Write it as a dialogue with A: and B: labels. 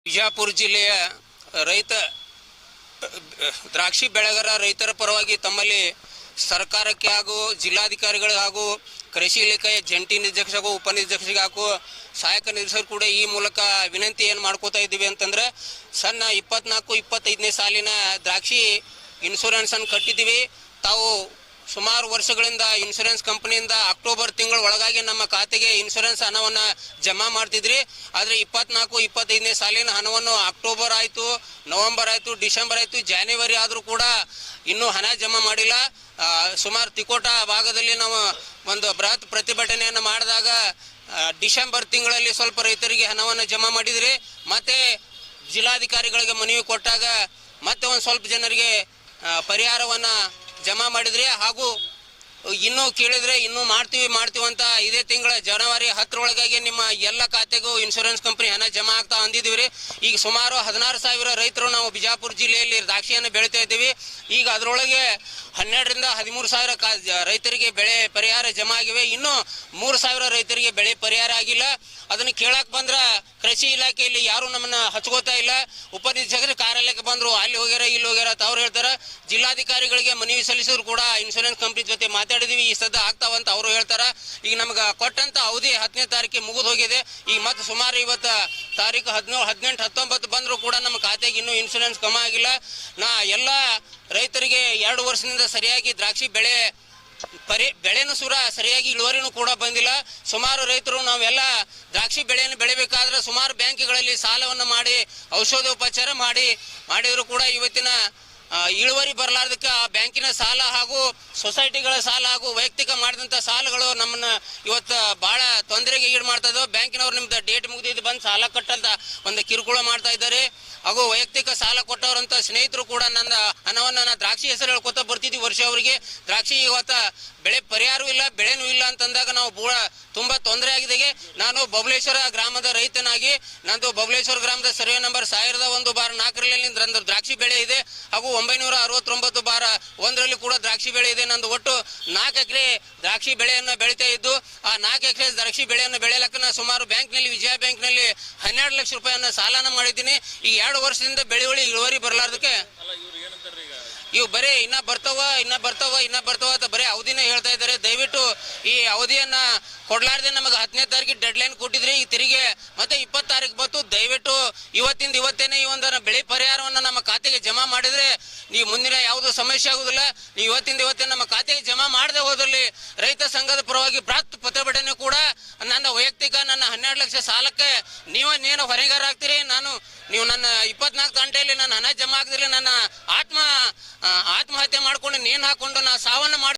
A: ಬಿಜಾಪುರ ಜಿಲ್ಲೆಯ ರೈತ ದ್ರಾಕ್ಷಿ ಬೆಳೆಗಾರ ರೈತರ ಪರವಾಗಿ ತಮ್ಮಲ್ಲಿ ಸರ್ಕಾರಕ್ಕೆ ಹಾಗೂ ಜಿಲ್ಲಾಧಿಕಾರಿಗಳು ಹಾಗೂ ಕೃಷಿ ಇಲಾಖೆಯ ಜಂಟಿ ನಿರ್ದೇಶಕ ಉಪನಿರ್ದೇಶಕ ಹಾಗೂ ಸಹಾಯಕ ನಿರ್ದೇಶಕರು ಕೂಡ ಈ ಮೂಲಕ ವಿನಂತಿ ಏನು ಮಾಡ್ಕೋತಾ ಇದ್ದೀವಿ ಅಂತಂದ್ರೆ ಸಣ್ಣ 24-25ನೇ ಸಾಲಿನ ದ್ರಾಕ್ಷಿ ಇನ್ಶೂರೆನ್ಸ್ ಅನ್ನು ಕಟ್ಟಿದ್ದೀವಿ. ತಾವು ಸುಮಾರು ವರ್ಷಗಳಿಂದ ಇನ್ಶೂರೆನ್ಸ್ ಕಂಪನಿಯಿಂದ ಅಕ್ಟೋಬರ್ ತಿಂಗಳ ಒಳಗಾಗಿ ನಮ್ಮ ಖಾತೆಗೆ ಇನ್ಶೂರೆನ್ಸ್ ಹಣವನ್ನು ಜಮಾ ಮಾಡ್ತಿದ್ರಿ. ಆದರೆ 24-25ನೇ ಸಾಲಿನ ಹಣವನ್ನು ಅಕ್ಟೋಬರ್ ಆಯಿತು, ನವೆಂಬರ್ ಆಯಿತು, ಡಿಸೆಂಬರ್ ಆಯಿತು, ಜಾನ್ವರಿ ಆದರೂ ಕೂಡ ಇನ್ನೂ ಹಣ ಜಮಾ ಮಾಡಿಲ್ಲ. ಸುಮಾರು ತಿಕೋಟ ಭಾಗದಲ್ಲಿ ನಾವು ಒಂದು ಬೃಹತ್ ಪ್ರತಿಭಟನೆಯನ್ನು ಮಾಡಿದಾಗ ಡಿಸೆಂಬರ್ ತಿಂಗಳಲ್ಲಿ ಸ್ವಲ್ಪ ರೈತರಿಗೆ ಹಣವನ್ನು ಜಮಾ ಮಾಡಿದ್ರಿ. ಮತ್ತೆ ಜಿಲ್ಲಾಧಿಕಾರಿಗಳಿಗೆ ಮನವಿ ಕೊಟ್ಟಾಗ ಮತ್ತೆ ಒಂದು ಸ್ವಲ್ಪ ಜನರಿಗೆ ಪರಿಹಾರವನ್ನು ಜಮಾ ಮಾಡಿದ್ರಿ. ಹಾಗೂ ಇನ್ನೂ ಕೇಳಿದ್ರೆ ಇನ್ನೂ ಮಾಡ್ತೀವಿ ಅಂತ ಇದೇ ತಿಂಗಳ ಜನವರಿ 10 ನಿಮ್ಮ ಎಲ್ಲ ಖಾತೆಗೂ ಇನ್ಶೂರೆನ್ಸ್ ಕಂಪನಿ ಹಣ ಜಮಾ ಆಗ್ತಾ ಅಂದಿದ್ದೀವಿ. ಈಗ ಸುಮಾರು 16,000 ರೈತರು ನಾವು ಬಿಜಾಪುರ ಜಿಲ್ಲೆಯಲ್ಲಿ ದ್ರಾಕ್ಷಿಯನ್ನು ಬೆಳೀತಾ ಇದ್ದೀವಿ. ಈಗ ಅದರೊಳಗೆ 12,000-13,000 ರೈತರಿಗೆ ಬೆಳೆ ಪರಿಹಾರ ಜಮಾ ಆಗಿವೆ. ಇನ್ನೂ 3,000 ರೈತರಿಗೆ ಬೆಳೆ ಪರಿಹಾರ ಆಗಿಲ್ಲ. ಅದನ್ನು ಕೇಳಕ್ ಬಂದ್ರ ಕೃಷಿ ಇಲಾಖೆಯಲ್ಲಿ ಯಾರು ನಮ್ಮನ್ನ ಹಚ್ಕೋತಾ ಇಲ್ಲ. ಉಪನಿರ್ದೇಶಕರ ಕಾರ್ಯಾಲಯಕ್ಕೆ ಬಂದ್ರು, ಅಲ್ಲಿ ಹೋಗ್ಯಾರ ಇಲ್ಲಿ ಹೋಗ್ಯಾರ ಅಂತ ಅವ್ರು ಹೇಳ್ತಾರ. ಜಿಲ್ಲಾಧಿಕಾರಿಗಳಿಗೆ ಮನವಿ ಸಲ್ಲಿಸಿದ್ರು ಕೂಡ ಇನ್ಶೂರೆನ್ಸ್ ಕಂಪನಿ ಜೊತೆ ಮಾತಾಡಿದೀವಿ, ಈ ಸದ್ದ ಆಗ್ತಾವಂತ ಅವರು ಹೇಳ್ತಾರ. ಈಗ ನಮ್ಗೆ ಕೊಟ್ಟಂತ ಅವಧಿ 10ನೇ ತಾರೀಕಿಗೆ ಮುಗಿದು ಹೋಗಿದೆ. ಈಗ ಮತ್ತೆ ಸುಮಾರು ಇವತ್ತು ತಾರೀಕು 17, 18, 19 ಬಂದ್ರು ಕೂಡ ನಮ್ಮ ಖಾತೆಗೆ ಇನ್ನೂ ಇನ್ಶೂರೆನ್ಸ್ ಕಮ್ಮಿ ಆಗಿಲ್ಲ. ನಾ ಎಲ್ಲ ರೈತರಿಗೆ 2 ವರ್ಷದಿಂದ ಸರಿಯಾಗಿ ದ್ರಾಕ್ಷಿ ಬೆಳೆನೂ ಸರಿಯಾಗಿ ಇಳುವರಿನೂ ಕೂಡ ಬಂದಿಲ್ಲ. ಸುಮಾರು ರೈತರು ನಾವೆಲ್ಲ ದ್ರಾಕ್ಷಿ ಬೆಳೆಯನ್ನು ಬೆಳಿಬೇಕಾದ್ರೆ ಸುಮಾರು ಬ್ಯಾಂಕ್ಗಳಲ್ಲಿ ಸಾಲವನ್ನು ಮಾಡಿ ಔಷಧೋಪಚಾರ ಮಾಡಿದ್ರು ಕೂಡ ಇವತ್ತಿನ ಇಳುವರಿ ಬರಲಾರ್ದಕ್ಕೆ ಆ ಬ್ಯಾಂಕಿನ ಸಾಲ ಹಾಗೂ ಸೊಸೈಟಿಗಳ ಸಾಲ ಹಾಗೂ ವೈಯಕ್ತಿಕ ಮಾಡಿದಂಥ ಸಾಲಗಳು ನಮ್ಮನ್ನ ಇವತ್ತು ಬಹಳ ತೊಂದರೆಗೆ ಈಡು ಮಾಡ್ತಾ ಇದ್ದಾವೆ. ಬ್ಯಾಂಕಿನವ್ರು ನಿಮ್ದು ಡೇಟ್ ಮುಗಿದಿದ್ದು ಬಂದು ಸಾಲ ಕಟ್ಟಂತ ಒಂದು ಕಿರುಕುಳ ಮಾಡ್ತಾ ಇದ್ದಾರೆ. ಹಾಗೂ ವೈಯಕ್ತಿಕ ಸಾಲ ಕೊಟ್ಟವರಂತ ಸ್ನೇಹಿತರು ಕೂಡ ನನ್ನ ಹಣವನ್ನು ದ್ರಾಕ್ಷಿ ಹೆಸರು ಹೇಳ್ಕೊತಾ ಬರ್ತಿದ್ವಿ ವರ್ಷ ಅವರಿಗೆ. ದ್ರಾಕ್ಷಿ ಇವತ್ತು ಬೆಳೆ ಪರಿಹಾರವೂ ಇಲ್ಲ, ಬೆಳೆನೂ ಇಲ್ಲ ಅಂತಂದಾಗ ನಾವು ತುಂಬಾ ತೊಂದರೆ ಆಗಿದೆ. ನಾನು ಬಬಲೇಶ್ವರ ಗ್ರಾಮದ ರೈತನಾಗಿ ನಂದು ಬಬಲೇಶ್ವರ ಗ್ರಾಮದ ಸರ್ವೆ ನಂಬರ್ 1001/4ರಲ್ಲಿ ನಂದು ದ್ರಾಕ್ಷಿ ಬೆಳೆ ಇದೆ. ಹಾಗೂ 969/1ರಲ್ಲಿ ಕೂಡ ದ್ರಾಕ್ಷಿ ಬೆಳೆ ಇದೆ. ನಂದು ಒಟ್ಟು 4 ಎಕರೆ ದ್ರಾಕ್ಷಿ ಬೆಳೆಯನ್ನು ಬೆಳೀತಾ ಇದ್ದು, ಆ 4 ಎಕರೆ ದ್ರಾಕ್ಷಿ ಬೆಳೆಯನ್ನು ಬೆಳೆಯಲಕ್ಕ ನಾನು ಸುಮಾರು ಬ್ಯಾಂಕ್ನಲ್ಲಿ, ವಿಜಯ ಬ್ಯಾಂಕ್ನಲ್ಲಿ 12 ಲಕ್ಷ ರೂಪಾಯಿಯನ್ನು ಸಾಲನ ಮಾಡಿದ್ದೀನಿ. ಈ 2 ವರ್ಷದಿಂದ ಇಳುವರಿ ಬರಲಾರ್ದಕ್ಕೆ ಇವು ಬರೀ ಇನ್ನ ಬರ್ತಾವ ಅಂತ ಬರೀ ಅವಧಿನ ಹೇಳ್ತಾ ಇದ್ದಾರೆ. ದಯವಿಟ್ಟು ಈ ಅವಧಿಯನ್ನ ಕೊಡ್ಲಾರ್ದೆ ನಮಗೆ 10ನೇ ತಾರೀಕಿಗೆ ಡೆಡ್ ಲೈನ್ ಕೊಟ್ಟಿದ್ರಿ. ಈ ತಿರುಗಿ ಮತ್ತೆ 20 ತಾರೀಕು ಬಂತು. ದಯವಿಟ್ಟು ಇವತ್ತೇನೆ ಈ ಒಂದು ಬೆಳೆ ಪರಿಹಾರವನ್ನು ನಮ್ಮ ಖಾತೆಗೆ ಜಮಾ ಮಾಡಿದ್ರೆ ನೀವು ಮುಂದಿನ ಯಾವುದೂ ಸಮಸ್ಯೆ ಆಗುದಿಲ್ಲ. ನೀವು ಇವತ್ತೇ ನಮ್ಮ ಖಾತೆಗೆ ಜಮಾ ಮಾಡದೆ ಹೋದಲ್ಲಿ ರೈತ ಸಂಘದ ಪರವಾಗಿ ಬೃಹತ್ ಪ್ರತಿಭಟನೆ ಕೂಡ ನನ್ನ ವೈಯಕ್ತಿಕ ನನ್ನ 12 ಲಕ್ಷ ಸಾಲಕ್ಕೆ ನೀವೇನು ಹೊರೆಗಾರ ಆಗ್ತೀರಿ. ನೀವು ನನ್ನ 24 ಗಂಟೆಯಲ್ಲಿ ನನ್ನ ಹಣ ಜಮಾ ಆಗದಿರಲಿ ನನ್ನ ಆತ್ಮಹತ್ಯೆ ಮಾಡ್ಕೊಂಡು ನೇಣು ಹಾಕೊಂಡು ನಾ ಸಾವನ್ನ ಮಾಡಿ